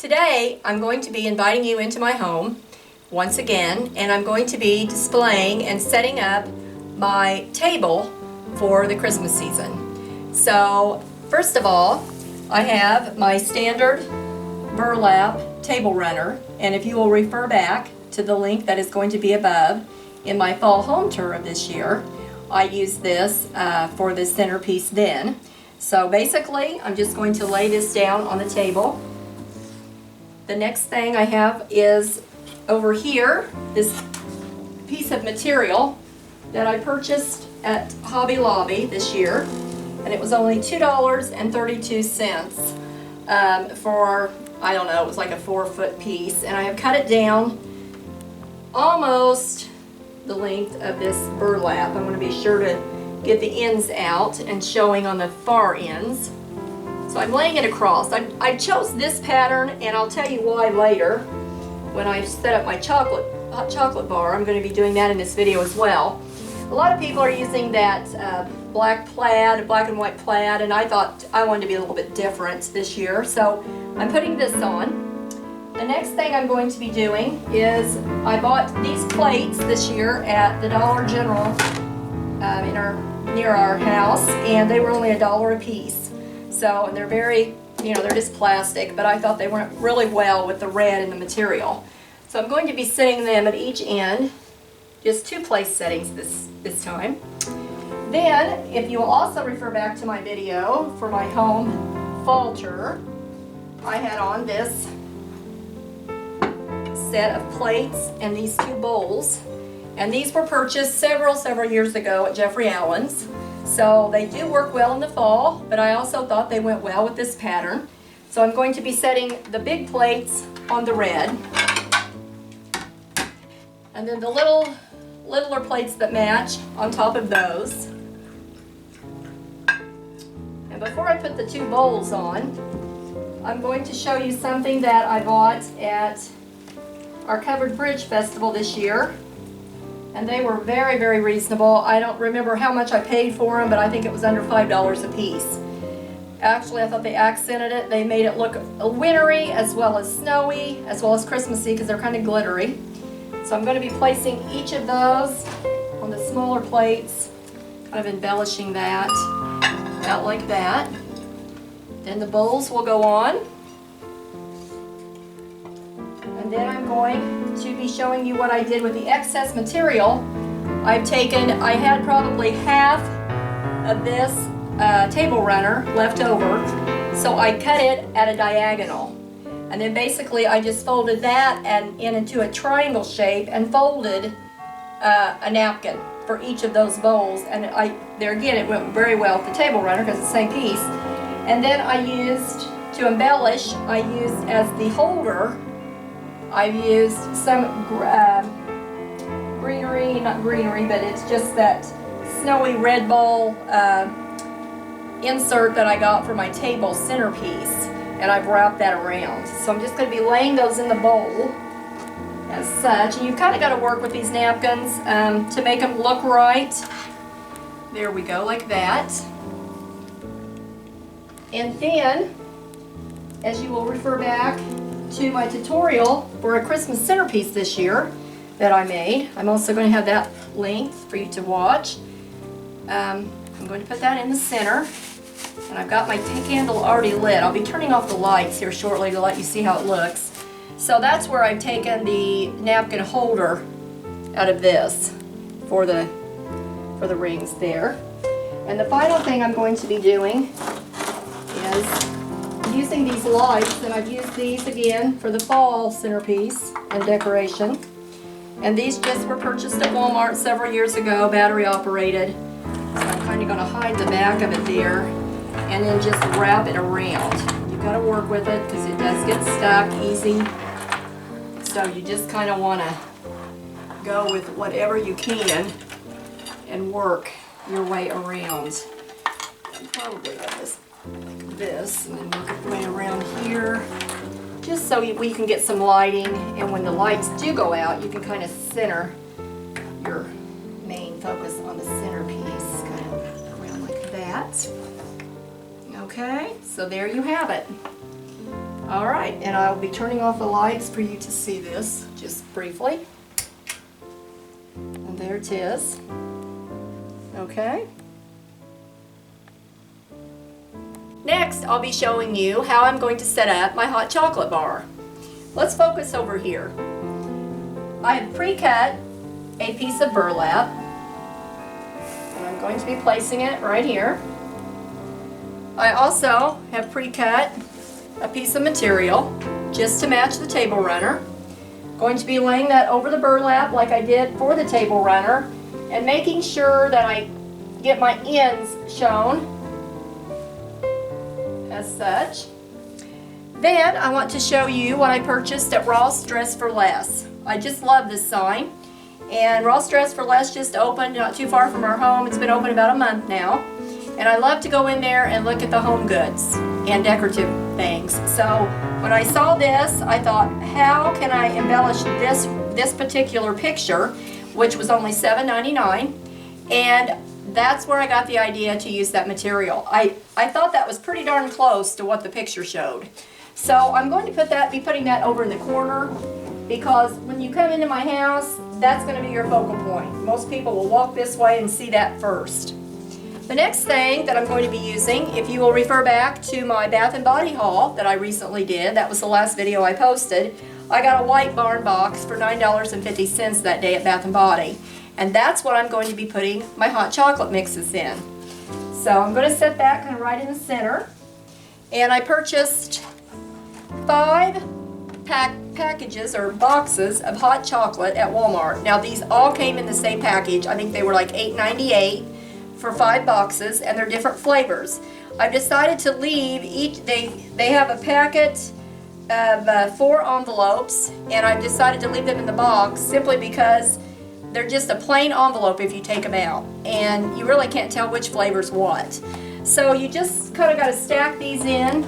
Today I'm going to be inviting you into my home once again, and I'm going to be displaying and setting up my table for the Christmas season. So first of all, I have my standard burlap table runner, and if you will refer back to the link that is going to be above in my fall home tour of this year, I used this for the centerpiece then. So basically I'm just going to lay this down on the table. The next thing I have is over here, this piece of material that I purchased at Hobby Lobby this year, and it was only $2.32 for, I don't know, it was like a 4-foot piece, and I have cut it down almost the length of this burlap. I'm going to be sure to get the ends out and showing on the far ends. So I'm laying it across. I chose this pattern, and I'll tell you why later when I set up my hot chocolate bar. I'm going to be doing that in this video as well. A lot of people are using that black and white plaid, and I thought I wanted to be a little bit different this year, so I'm putting this on. The next thing I'm going to be doing is I bought these plates this year at the Dollar General near our house, and they were only $1 a piece. So, and they're very, they're just plastic, but I thought they went really well with the red and the material. So I'm going to be setting them at each end, just 2 place settings this time. Then, if you will also refer back to my video for my home fall tour, I had on this set of plates and these 2 bowls. And these were purchased several years ago at Jeffrey Allen's. So they do work well in the fall, but I also thought they went well with this pattern. So I'm going to be setting the big plates on the red, and then the littler plates that match on top of those. And before I put the 2 bowls on, I'm going to show you something that I bought at our Covered Bridge Festival this year. And they were very reasonable. I don't remember how much I paid for them, but I think it was under $5 a piece. Actually, I thought they accented it. They made it look wintry as well as snowy, as well as Christmassy, because they're kind of glittery. So I'm going to be placing each of those on the smaller plates, kind of embellishing that out like that. Then the bowls will go on. And then I'm going to be showing you what I did with the excess material. I had probably half of this table runner left over, so I cut it at a diagonal. And then basically I just folded that into a triangle shape and folded a napkin for each of those bowls. And there again, it went very well with the table runner because it's the same piece. And then I used, to embellish, I used as the holder, I've used some greenery, not greenery, but it's just that snowy red ball insert that I got for my table centerpiece, and I've wrapped that around. So I'm just going to be laying those in the bowl as such, and you've kind of got to work with these napkins to make them look right. There we go, like that. And then, as you will refer back to my tutorial for a Christmas centerpiece this year that I made. I'm also going to have that linked for you to watch. I'm going to put that in the center, and I've got my candle already lit. I'll be turning off the lights here shortly to let you see how it looks. So that's where I've taken the napkin holder out of this for the rings there. And the final thing I'm going to be doing is using these lights, and I've used these again for the fall centerpiece and decoration. And these just were purchased at Walmart several years ago, battery operated. So I'm kind of going to hide the back of it there and then just wrap it around. You've got to work with it because it does get stuck easy. So you just kind of want to go with whatever you can and work your way around. I'm probably going to like this, and then work your way around here, just so we can get some lighting, and when the lights do go out, you can kind of center your main focus on the centerpiece, kind of around like that. Okay, so there you have it. All right, and I'll be turning off the lights for you to see this just briefly. And there it is. Okay. Next, I'll be showing you how I'm going to set up my hot chocolate bar. Let's focus over here. I have pre-cut a piece of burlap, and I'm going to be placing it right here. I also have pre-cut a piece of material just to match the table runner. Going to be laying that over the burlap like I did for the table runner, and making sure that I get my ends shown as such. Then I want to show you what I purchased at Ross Dress for Less. I just love this sign, and Ross Dress for Less just opened not too far from our home. It's been open about a month now, and I love to go in there and look at the home goods and decorative things. So when I saw this, I thought, how can I embellish this particular picture, which was only $7.99, and that's where I got the idea to use that material. I thought that was pretty darn close to what the picture showed. So I'm going to be putting that over in the corner, because when you come into my house, that's going to be your focal point. Most people will walk this way and see that first. The next thing that I'm going to be using, if you will refer back to my Bath & Body haul that I recently did, that was the last video I posted, I got a white barn box for $9.50 that day at Bath & Body. And that's what I'm going to be putting my hot chocolate mixes in. So I'm going to set that kind of right in the center. And I purchased 5 packages or boxes of hot chocolate at Walmart. Now these all came in the same package. I think they were like $8.98 for 5 boxes, and they're different flavors. I've decided to leave each, they have a packet of 4 envelopes, and I've decided to leave them in the box simply because they're just a plain envelope if you take them out, and you really can't tell which flavor's what. So you just kind of got to stack these in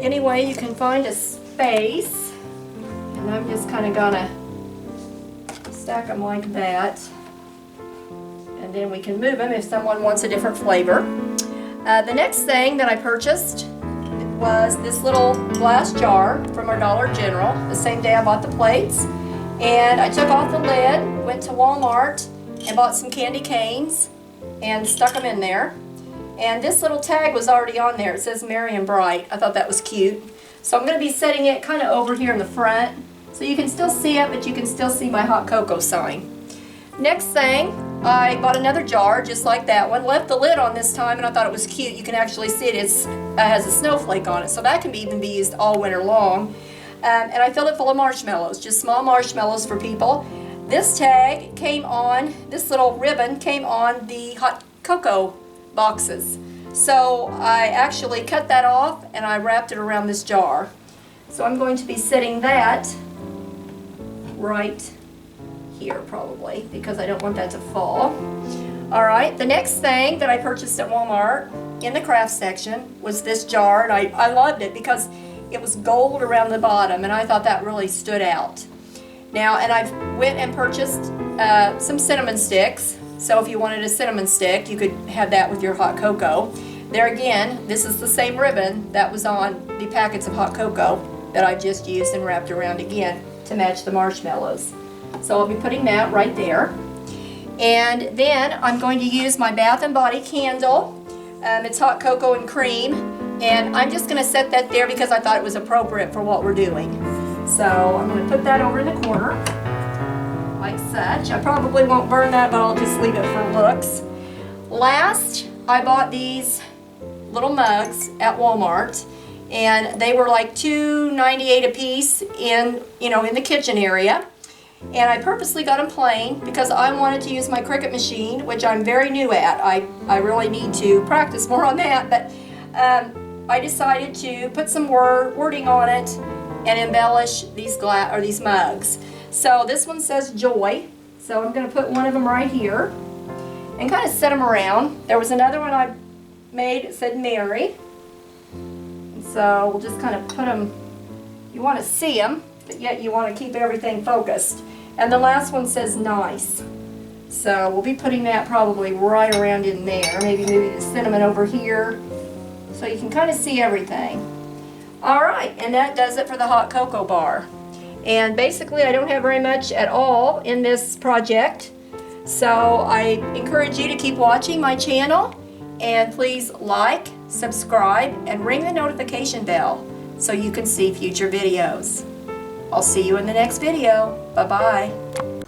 any way you can find a space, and I'm just kind of gonna stack them like that, and then we can move them if someone wants a different flavor. The next thing that I purchased was this little glass jar from our Dollar General the same day I bought the plates. And I took off the lid, went to Walmart, and bought some candy canes and stuck them in there. And this little tag was already on there. It says Merry and Bright. I thought that was cute. So I'm going to be setting it kind of over here in the front, so you can still see it, but you can still see my hot cocoa sign. Next thing, I bought another jar just like that one. Left the lid on this time, and I thought it was cute. You can actually see it. It has a snowflake on it, so that can even be used all winter long. And I filled it full of marshmallows, just small marshmallows for people. This tag came on, this little ribbon came on the hot cocoa boxes. So I actually cut that off and I wrapped it around this jar. So I'm going to be setting that right here probably, because I don't want that to fall. Alright, the next thing that I purchased at Walmart in the craft section was this jar, and I loved it because it was gold around the bottom, and I thought that really stood out. Now, and I went and purchased some cinnamon sticks. So if you wanted a cinnamon stick, you could have that with your hot cocoa. There again, this is the same ribbon that was on the packets of hot cocoa that I just used and wrapped around again to match the marshmallows. So I'll be putting that right there. And then I'm going to use my Bath & Body candle. It's hot cocoa and cream. And I'm just going to set that there because I thought it was appropriate for what we're doing. So I'm going to put that over in the corner, like such. I probably won't burn that, but I'll just leave it for looks. Last, I bought these little mugs at Walmart, and they were like $2.98 a piece in the kitchen area. And I purposely got them plain because I wanted to use my Cricut machine, which I'm very new at. I really need to practice more on that, but I decided to put some wording on it and embellish these mugs. So this one says Joy, so I'm going to put one of them right here and kind of set them around. There was another one I made that said Mary, and so we'll just kind of put them, you want to see them, but yet you want to keep everything focused. And the last one says Nice, so we'll be putting that probably right around in there, maybe the cinnamon over here, so you can kind of see everything. Alright, and that does it for the hot cocoa bar. And basically I don't have very much at all in this project. So I encourage you to keep watching my channel, and please like, subscribe, and ring the notification bell so you can see future videos. I'll see you in the next video. Bye-bye.